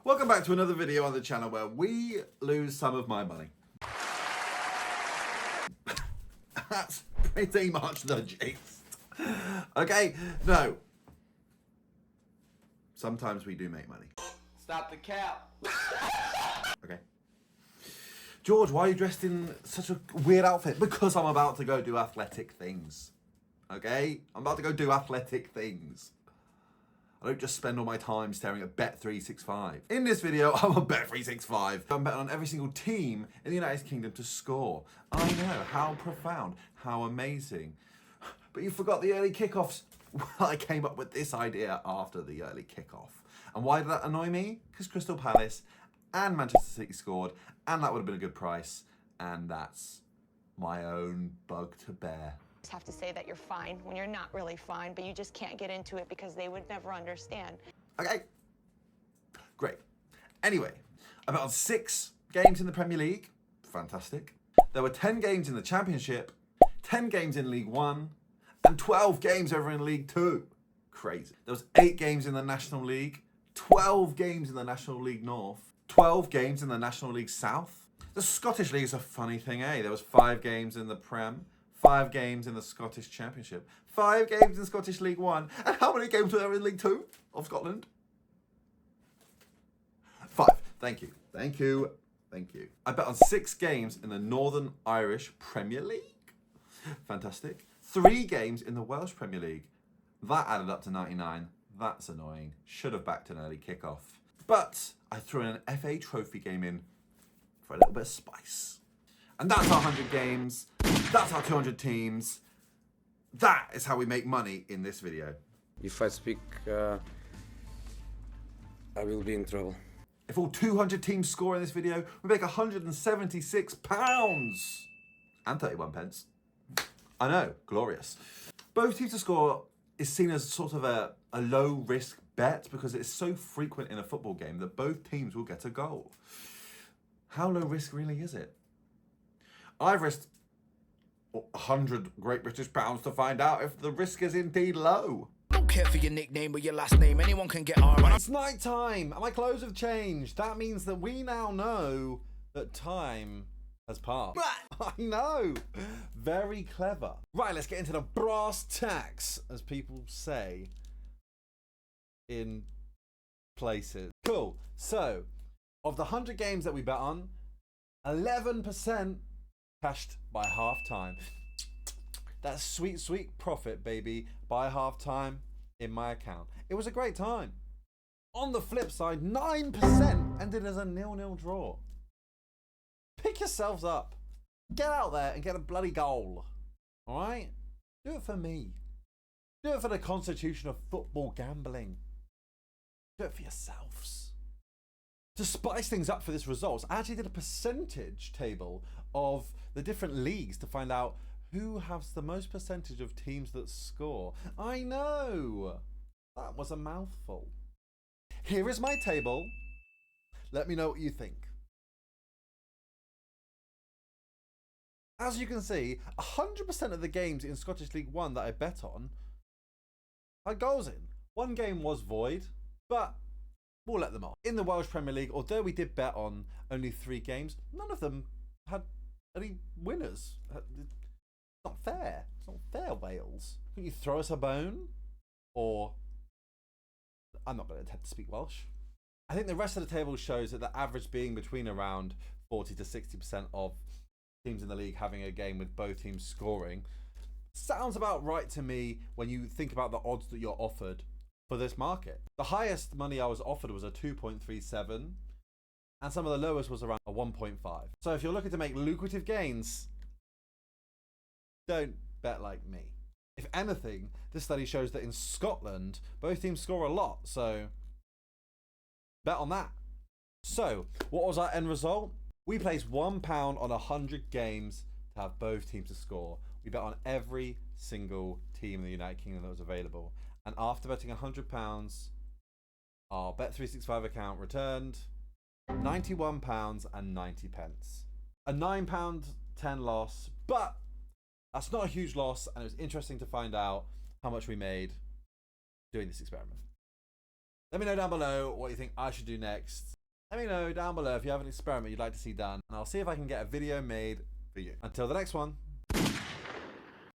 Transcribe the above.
Welcome back to another video on the channel where we lose some of my money. That's pretty much the gist. Okay, no. Sometimes we do make money. Stop the cap. Okay. George, why are you dressed in such a weird outfit? Because I'm about to go do athletic things. Okay? I'm about to go do athletic things. I don't just spend all my time staring at Bet365. In this video, I'm on Bet365. I'm betting on every single team in the United Kingdom to score. I know, how profound, how amazing. But you forgot the early kickoffs. Well, I came up with this idea after the early kickoff. And why did that annoy me? Because Crystal Palace and Manchester City scored, and that would have been a good price. And that's my own bug to bear. Have to say that you're fine when you're not really fine, but you just can't get into it because they would never understand. Okay, great. Anyway, I bet on 6 games in the Premier League. Fantastic. There were 10 games in the Championship, 10 games in League One, and 12 games over in League Two. Crazy. There was 8 games in the National League, 12 games in the National League North, 12 games in the National League South. The Scottish League is a funny thing, eh? There was 5 games in the Prem, 5 games in the Scottish Championship, 5 games in Scottish League One, and how many games were there in League Two of Scotland? 5. Thank you. Thank you. Thank you. I bet on 6 games in the Northern Irish Premier League. Fantastic. 3 games in the Welsh Premier League. That added up to 99. That's annoying. Should have backed an early kickoff. But I threw in an FA Trophy game in for a little bit of spice. And that's our 100 games. That's our 200 teams. That is how we make money in this video. If I speak, I will be in trouble. If all 200 teams score in this video, we make £176 and 31 pence. I know, glorious. Both teams to score is seen as sort of a low risk bet because it's so frequent in a football game that both teams will get a goal. How low risk really is it? I've risked 100 Great British pounds to find out if the risk is indeed low. Don't care for your nickname or your last name. Anyone can get alright. It's night time and my clothes have changed. That means that we now know that time has passed. I know. Very clever. Right, let's get into the brass tacks, as people say in places. Cool. So, of the 100 games that we bet on, 11% cashed by half time. That's sweet, sweet profit, baby, by half time in my account. It was a great time. On the flip side, 9% ended as a 0-0 draw. Pick yourselves up. Get out there and get a bloody goal. All right? Do it for me. Do it for the constitution of football gambling. Do it for yourselves. To spice things up for this results, I actually did a percentage table of the different leagues to find out who has the most percentage of teams that score. I know. That was a mouthful. Here is my table. Let me know what you think. As you can see, 100% of the games in Scottish League One that I bet on had goals in. One game was void, but we'll let them off. In the Welsh Premier League, although we did bet on only 3 games, none of them had any winners. It's not fair. It's not fair, Wales. Can you throw us a bone? Or, I'm not going to attempt to speak Welsh. I think the rest of the table shows that the average being between around 40 to 60% of teams in the league having a game with both teams scoring. Sounds about right to me when you think about the odds that you're offered for this market. The highest money I was offered was a 2.37, and some of the lowest was around a 1.5. So if you're looking to make lucrative gains, don't bet like me. If anything, this study shows that in Scotland, both teams score a lot, so bet on that. So, what was our end result? We placed £1 on 100 games to have both teams to score. We bet on every single team in the United Kingdom that was available. And after betting £100, our Bet365 account returned £91.90. A £9.10 loss, but that's not a huge loss, and it was interesting to find out how much we made doing this experiment. Let me know down below what you think I should do next. Let me know down below if you have an experiment you'd like to see done, and I'll see if I can get a video made for you. Until the next one.